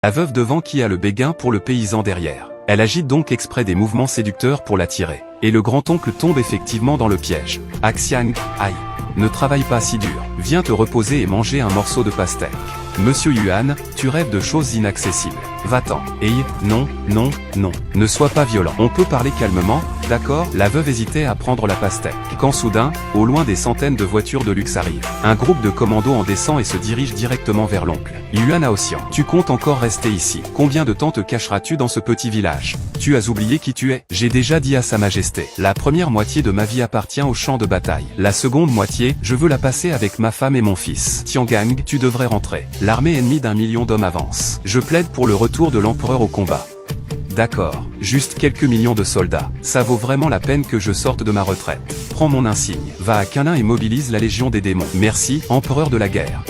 La veuve devant qui a le béguin pour le paysan derrière. Elle agite donc exprès des mouvements séducteurs pour l'attirer. Et le grand-oncle tombe effectivement dans le piège. Axiang, aïe. Ne travaille pas si dur. Viens te reposer et manger un morceau de pastèque. Monsieur Yuan, tu rêves de choses inaccessibles. Va-t'en. Hey, non, non, non. Ne sois pas violent. On peut parler calmement, d'accord? La veuve hésitait à prendre la pastèque. Quand soudain, au loin des centaines de voitures de luxe arrivent. Un groupe de commandos en descend et se dirige directement vers l'oncle. Yuan Aoxian, tu comptes encore rester ici? Combien de temps te cacheras-tu dans ce petit village? Tu as oublié qui tu es? J'ai déjà dit à sa majesté. La première moitié de ma vie appartient au champ de bataille. La seconde moitié, je veux la passer avec ma femme et mon fils. Tiangang, tu devrais rentrer. L'armée ennemie d'1 million d'hommes avance. Je plaide pour le retour de l'empereur au combat. D'accord, juste quelques millions de soldats. Ça vaut vraiment la peine que je sorte de ma retraite. Prends mon insigne. Va à Canin et mobilise la légion des démons. Merci, empereur de la guerre.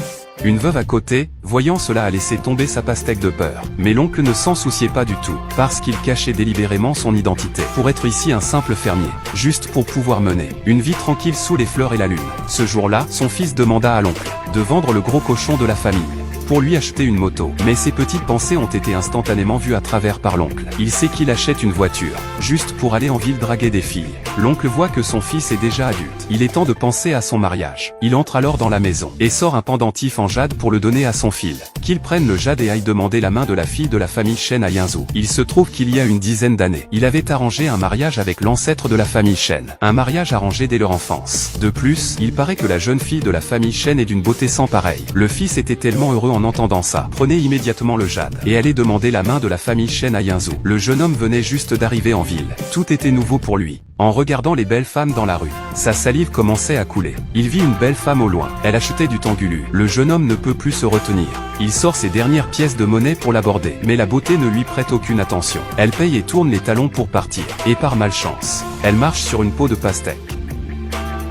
Une veuve à côté, voyant cela, a laissé tomber sa pastèque de peur. Mais l'oncle ne s'en souciait pas du tout, parce qu'il cachait délibérément son identité. Pour être ici un simple fermier, juste pour pouvoir mener une vie tranquille sous les fleurs et la lune. Ce jour-là, son fils demanda à l'oncle de vendre le gros cochon de la famille pour lui acheter une moto. Mais ses petites pensées ont été instantanément vues à travers par l'oncle. Il sait qu'il achète une voiture, juste pour aller en ville draguer des filles. L'oncle voit que son fils est déjà adulte. Il est temps de penser à son mariage. Il entre alors dans la maison, et sort un pendentif en jade pour le donner à son fils. Qu'il prenne le jade et aille demander la main de la fille de la famille Shen à Yinzhou. Il se trouve qu'il y a une dizaine d'années, il avait arrangé un mariage avec l'ancêtre de la famille Shen. Un mariage arrangé dès leur enfance. De plus, il paraît que la jeune fille de la famille Shen est d'une beauté sans pareille. Le fils était tellement heureux en entendant ça. Prenez immédiatement le jade et allez demander la main de la famille Shen à Yinzhou. Le jeune homme venait juste d'arriver en ville. Tout était nouveau pour lui. En regardant les belles femmes dans la rue, sa salive commençait à couler. Il vit une belle femme au loin. Elle achetait du tangulu. Le jeune homme ne peut plus se retenir. Il sort ses dernières pièces de monnaie pour l'aborder. Mais la beauté ne lui prête aucune attention. Elle paye et tourne les talons pour partir. Et par malchance, elle marche sur une peau de pastèque.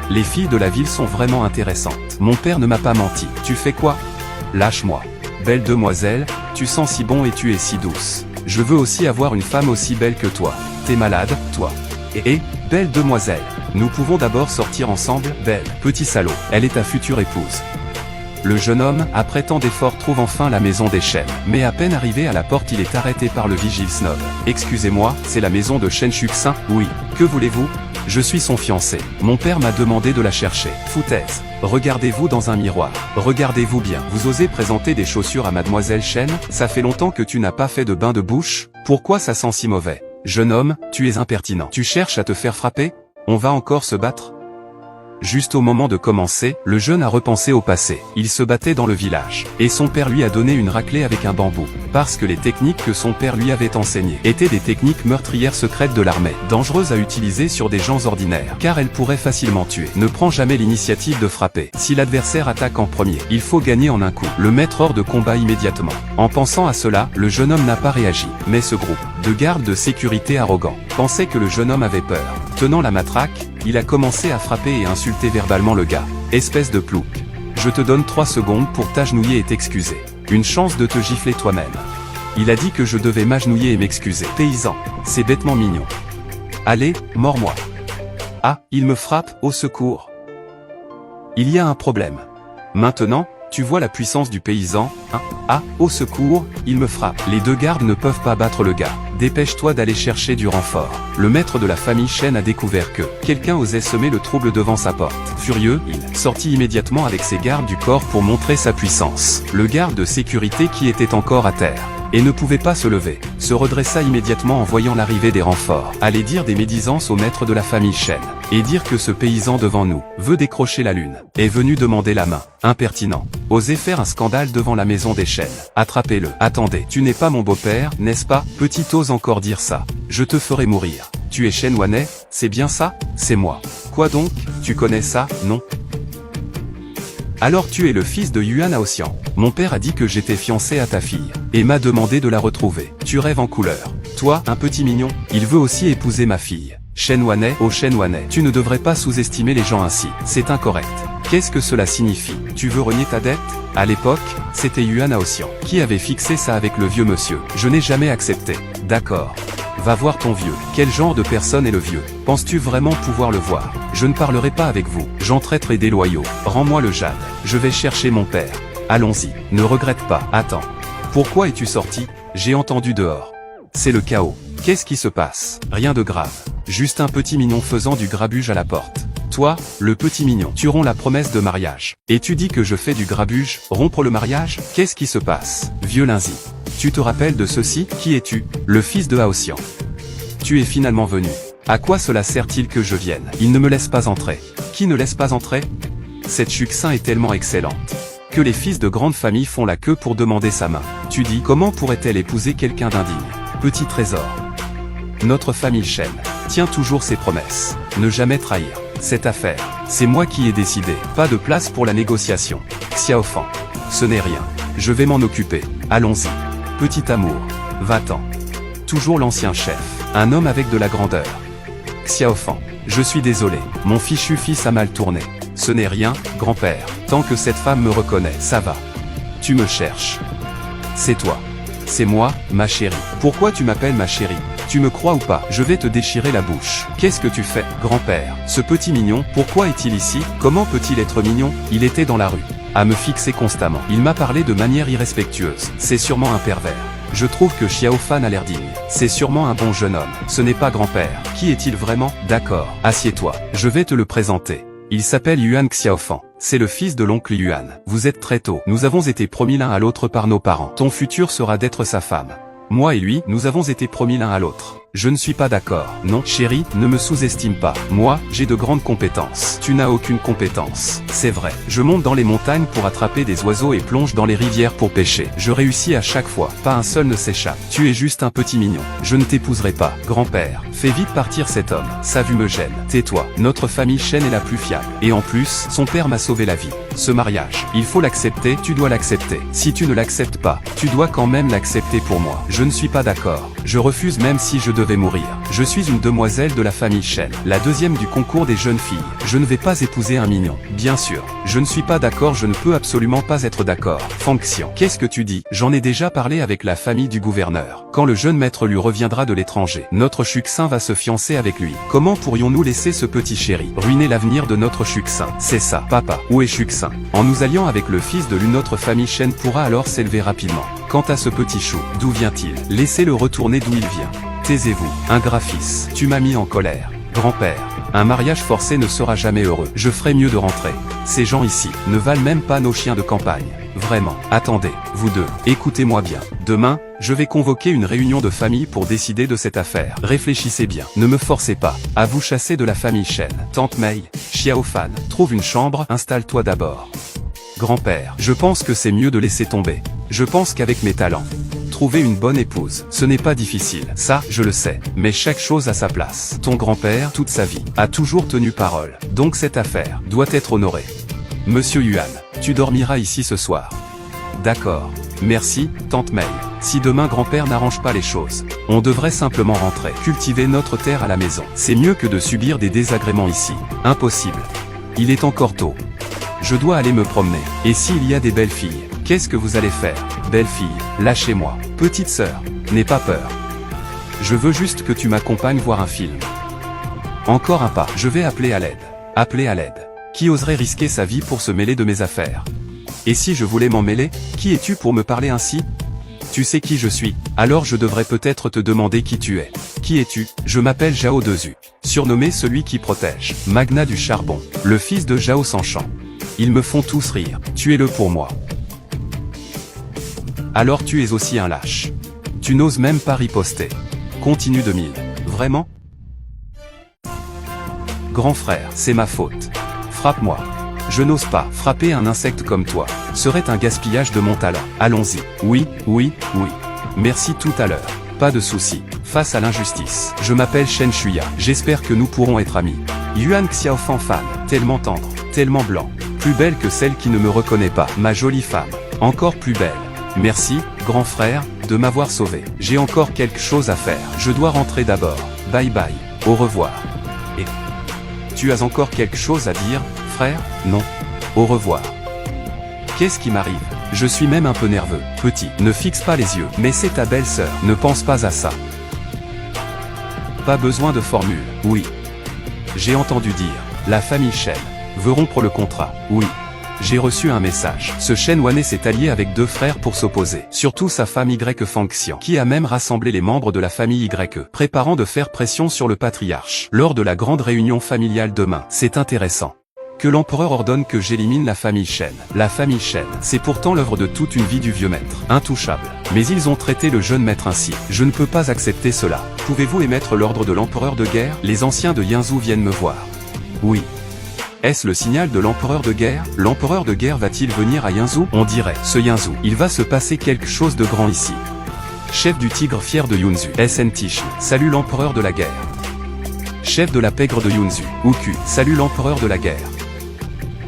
Les filles de la ville sont vraiment intéressantes. Mon père ne m'a pas menti. Tu fais quoi? Lâche-moi. Belle demoiselle, tu sens si bon et tu es si douce. Je veux aussi avoir une femme aussi belle que toi. T'es malade, toi? Belle demoiselle, nous pouvons d'abord sortir ensemble, belle. Petit salaud, elle est ta future épouse. Le jeune homme, après tant d'efforts, trouve enfin la maison des Shen. Mais à peine arrivé à la porte, il est arrêté par le vigile snob. Excusez-moi, c'est la maison de Shen Shuxin? Oui. Que voulez-vous? Je suis son fiancé. Mon père m'a demandé de la chercher. Foutaise. Regardez-vous dans un miroir. Regardez-vous bien. Vous osez présenter des chaussures à mademoiselle Shen? Ça fait longtemps que tu n'as pas fait de bain de bouche? Pourquoi ça sent si mauvais? Jeune homme, tu es impertinent. Tu cherches à te faire frapper? On va encore se battre? Juste au moment de commencer, le jeune a repensé au passé. Il se battait dans le village. Et son père lui a donné une raclée avec un bambou. Parce que les techniques que son père lui avait enseignées étaient des techniques meurtrières secrètes de l'armée. Dangereuses à utiliser sur des gens ordinaires. Car elles pourraient facilement tuer. Ne prends jamais l'initiative de frapper. Si l'adversaire attaque en premier, il faut gagner en un coup. Le mettre hors de combat immédiatement. En pensant à cela, le jeune homme n'a pas réagi. Mais ce groupe de gardes de sécurité arrogants pensait que le jeune homme avait peur. Tenant la matraque, il a commencé à frapper et insulter verbalement le gars. Espèce de plouc. Je te donne 3 secondes pour t'agenouiller et t'excuser. Une chance de te gifler toi-même. Il a dit que je devais m'agenouiller et m'excuser. Paysan, c'est bêtement mignon. Allez, mords-moi. Ah, il me frappe, au secours. Il y a un problème. Maintenant, tu vois la puissance du paysan, hein? Ah, au secours, il me frappe. Les deux gardes ne peuvent pas battre le gars. Dépêche-toi d'aller chercher du renfort. Le maître de la famille Shen a découvert que quelqu'un osait semer le trouble devant sa porte. Furieux, il sortit immédiatement avec ses gardes du corps pour montrer sa puissance. Le garde de sécurité qui était encore à terre et ne pouvait pas se lever, se redressa immédiatement en voyant l'arrivée des renforts. Allez dire des médisances au maître de la famille Shen, et dire que ce paysan devant nous veut décrocher la lune, est venu demander la main. Impertinent. Osez faire un scandale devant la maison des Shen. Attrapez-le. Attendez, tu n'es pas mon beau-père, n'est-ce pas? Petit ose encore dire ça. Je te ferai mourir. Tu es Shen Wanai, c'est bien ça? C'est moi. Quoi donc? Tu connais ça, non? Alors tu es le fils de Yuan Aoxian. Mon père a dit que j'étais fiancé à ta fille, et m'a demandé de la retrouver. Tu rêves en couleur. Toi, un petit mignon, il veut aussi épouser ma fille. Shen Wanai, oh Shen Wanai. Tu ne devrais pas sous-estimer les gens ainsi. C'est incorrect. Qu'est-ce que cela signifie? Tu veux renier ta dette? À l'époque, c'était Yuan Aoxian qui avait fixé ça avec le vieux monsieur. Je n'ai jamais accepté. D'accord. Va voir ton vieux. Quel genre de personne est le vieux? Penses-tu vraiment pouvoir le voir? Je ne parlerai pas avec vous, gens traîtres et déloyaux. Rends-moi le jade. Je vais chercher mon père. Allons-y. Ne regrette pas. Attends. Pourquoi es-tu sorti? J'ai entendu dehors. C'est le chaos. Qu'est-ce qui se passe? Rien de grave. Juste un petit mignon faisant du grabuge à la porte. Toi, le petit mignon, tu romps la promesse de mariage. Et tu dis que je fais du grabuge, rompre le mariage? Qu'est-ce qui se passe? Vieux lundi. Tu te rappelles de ceci? Qui es-tu? Le fils de Haotian. Tu es finalement venu. À quoi cela sert-il que je vienne? Il ne me laisse pas entrer. Qui ne laisse pas entrer? Cette Chuxin est tellement excellente que les fils de grandes familles font la queue pour demander sa main. Tu dis, comment pourrait-elle épouser quelqu'un d'indigne? Petit trésor. Notre famille Shen tient toujours ses promesses. Ne jamais trahir. Cette affaire, c'est moi qui ai décidé. Pas de place pour la négociation. Xiaofan. Ce n'est rien. Je vais m'en occuper. Allons-y. Petit amour. Va-t'en. Toujours l'ancien chef. Un homme avec de la grandeur. Xiaofan. Je suis désolé. Mon fichu fils a mal tourné. Ce n'est rien, grand-père. Tant que cette femme me reconnaît, ça va. Tu me cherches. C'est toi. C'est moi, ma chérie. Pourquoi tu m'appelles ma chérie? Tu me crois ou pas? Je vais te déchirer la bouche. Qu'est-ce que tu fais, grand-père? Ce petit mignon, pourquoi est-il ici? Comment peut-il être mignon? Il était dans la rue. À me fixer constamment. Il m'a parlé de manière irrespectueuse. C'est sûrement un pervers. Je trouve que Xiaofan a l'air digne. C'est sûrement un bon jeune homme. Ce n'est pas grand-père. Qui est-il vraiment? D'accord. Assieds-toi. Je vais te le présenter. Il s'appelle Yuan Xiaofan. C'est le fils de l'oncle Yuan. Vous êtes très tôt. Nous avons été promis l'un à l'autre par nos parents. Ton futur sera d'être sa femme. Moi et lui, nous avons été promis l'un à l'autre. Je ne suis pas d'accord. Non, chérie, ne me sous-estime pas. Moi, j'ai de grandes compétences. Tu n'as aucune compétence. C'est vrai. Je monte dans les montagnes pour attraper des oiseaux et plonge dans les rivières pour pêcher. Je réussis à chaque fois. Pas un seul ne s'échappe. Tu es juste un petit mignon. Je ne t'épouserai pas. Grand-père, fais vite partir cet homme. Sa vue me gêne. Tais-toi. Notre famille Shen est la plus fiable. Et en plus, son père m'a sauvé la vie. Ce mariage, il faut l'accepter, tu dois l'accepter. Si tu ne l'acceptes pas, tu dois quand même l'accepter pour moi. Je ne suis pas d'accord. Je refuse même si je devais mourir. Je suis une demoiselle de la famille Shen, la deuxième du concours des jeunes filles. Je ne vais pas épouser un mignon. Bien sûr. Je ne suis pas d'accord, je ne peux absolument pas être d'accord. Fang Xian. Qu'est-ce que tu dis? J'en ai déjà parlé avec la famille du gouverneur. Quand le jeune maître lui reviendra de l'étranger, notre Chuxin va se fiancer avec lui. Comment pourrions-nous laisser ce petit chéri ruiner l'avenir de notre Chuxin? C'est ça. Papa, où est Chuxin? En nous alliant avec le fils de l'une autre famille Shen pourra alors s'élever rapidement. Quant à ce petit chou, d'où vient-il? Laissez-le retourner d'où il vient. Taisez-vous, ingrat fils. Tu m'as mis en colère. Grand-père, un mariage forcé ne sera jamais heureux. Je ferais mieux de rentrer. Ces gens ici ne valent même pas nos chiens de campagne. Vraiment. Attendez, vous deux, écoutez-moi bien. Demain, je vais convoquer une réunion de famille pour décider de cette affaire. Réfléchissez bien. Ne me forcez pas à vous chasser de la famille Shen. Tante Mei, Xiaofan, trouve une chambre, installe-toi d'abord. Grand-père, je pense que c'est mieux de laisser tomber. Je pense qu'avec mes talents, trouver une bonne épouse, ce n'est pas difficile. Ça, je le sais. Mais chaque chose a sa place. Ton grand-père, toute sa vie, a toujours tenu parole. Donc cette affaire doit être honorée. Monsieur Yuan, tu dormiras ici ce soir. D'accord. Merci, tante Mei. Si demain grand-père n'arrange pas les choses, on devrait simplement rentrer. Cultiver notre terre à la maison. C'est mieux que de subir des désagréments ici. Impossible. Il est encore tôt. Je dois aller me promener. Et s'il y a des belles filles, qu'est-ce que vous allez faire? Belle fille, lâchez-moi. Petite sœur, n'aie pas peur. Je veux juste que tu m'accompagnes voir un film. Encore un pas. Je vais appeler à l'aide. Appeler à l'aide. Qui oserait risquer sa vie pour se mêler de mes affaires? Et si je voulais m'en mêler, qui es-tu pour me parler ainsi? Tu sais qui je suis, alors je devrais peut-être te demander qui tu es. Qui es-tu? Je m'appelle Zhao Dezu. Surnommé celui qui protège. Magnat du charbon. Le fils de Zhao Sanchang. Ils me font tous rire. Tuez-le pour moi. Alors tu es aussi un lâche. Tu n'oses même pas riposter. Continue 2000. Vraiment? Grand frère, c'est ma faute. Frappe-moi. Je n'ose pas. Frapper un insecte comme toi serait un gaspillage de mon talent. Allons-y. Oui, oui, oui. Merci tout à l'heure. Pas de souci. Face à l'injustice. Je m'appelle Shen Shuya. J'espère que nous pourrons être amis. Yuan Xiaofan fan. Tellement tendre. Tellement blanc. Plus belle que celle qui ne me reconnaît pas. Ma jolie femme. Encore plus belle. Merci, grand frère, de m'avoir sauvé. J'ai encore quelque chose à faire. Je dois rentrer d'abord. Bye bye. Au revoir. Et... tu as encore quelque chose à dire, frère? Non. Au revoir. Qu'est-ce qui m'arrive? Je suis même un peu nerveux. Petit, ne fixe pas les yeux. Mais c'est ta belle-sœur. Ne pense pas à ça. Pas besoin de formule. Oui. J'ai entendu dire. La famille Shen veut rompre le contrat. Oui. J'ai reçu un message. Ce Shen Wanne s'est allié avec 2 frères pour s'opposer. Surtout sa femme Y Fang Xian, qui a même rassemblé les membres de la famille Y, préparant de faire pression sur le patriarche. Lors de la grande réunion familiale demain. C'est intéressant que l'empereur ordonne que j'élimine la famille Shen. La famille Shen, c'est pourtant l'œuvre de toute une vie du vieux maître, intouchable. Mais ils ont traité le jeune maître ainsi. Je ne peux pas accepter cela. Pouvez-vous émettre l'ordre de l'empereur de guerre? Les anciens de Yanzhou viennent me voir. Oui. Est-ce le signal de l'empereur de guerre? L'empereur de guerre va-t-il venir à Yanzhou? On dirait, ce Yanzhou, il va se passer quelque chose de grand ici. Chef du tigre fier de Yunzu, SN Tish, salut l'empereur de la guerre. Chef de la pègre de Yunzu, Uku, salut l'empereur de la guerre.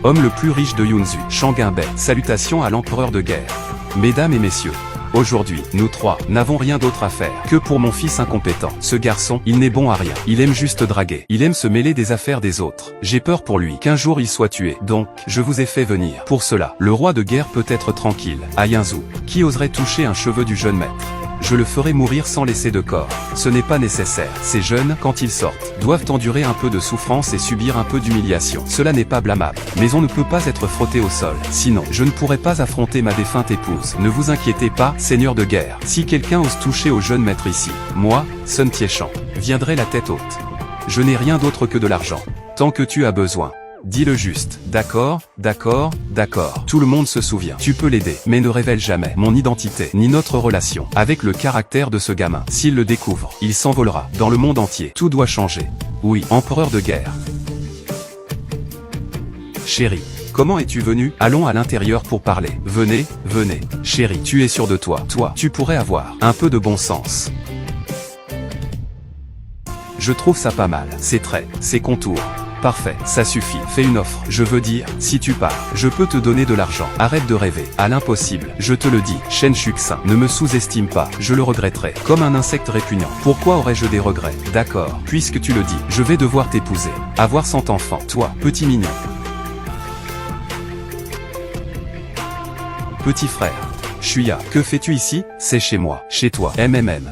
Homme le plus riche de Yunzu, Shanguinbei, salutations à l'empereur de guerre. Mesdames et messieurs, aujourd'hui, nous 3, n'avons rien d'autre à faire que pour mon fils incompétent. Ce garçon, il n'est bon à rien. Il aime juste draguer. Il aime se mêler des affaires des autres. J'ai peur pour lui qu'un jour il soit tué. Donc, je vous ai fait venir. Pour cela, le roi de guerre peut être tranquille. À Yanzhou, qui oserait toucher un cheveu du jeune maître? Je le ferai mourir sans laisser de corps. Ce n'est pas nécessaire. Ces jeunes, quand ils sortent, doivent endurer un peu de souffrance et subir un peu d'humiliation. Cela n'est pas blâmable. Mais on ne peut pas être frotté au sol. Sinon, je ne pourrais pas affronter ma défunte épouse. Ne vous inquiétez pas, seigneur de guerre. Si quelqu'un ose toucher au jeune maître ici, moi, Sun Tieshan, viendrai la tête haute. Je n'ai rien d'autre que de l'argent. Tant que tu as besoin. Dis-le juste. D'accord, d'accord, d'accord. Tout le monde se souvient. Tu peux l'aider, mais ne révèle jamais mon identité, ni notre relation, avec le caractère de ce gamin. S'il le découvre, il s'envolera. Dans le monde entier, tout doit changer. Oui, empereur de guerre. Chérie, comment es-tu venu? Allons à l'intérieur pour parler. Venez, venez. Chérie, tu es sûr de toi. Toi, tu pourrais avoir un peu de bon sens. Je trouve ça pas mal. Ses traits, ses contours. Parfait, ça suffit. Fais une offre. Je veux dire, si tu pars, je peux te donner de l'argent. Arrête de rêver. À l'impossible. Je te le dis. Shen Shuxin, ne me sous-estime pas. Je le regretterai. Comme un insecte répugnant. Pourquoi aurais-je des regrets? D'accord. Puisque tu le dis, je vais devoir t'épouser. Avoir 100 enfants. Toi, petit mignon. Petit frère. Shuya, que fais-tu ici? C'est chez moi. Chez toi. MMM.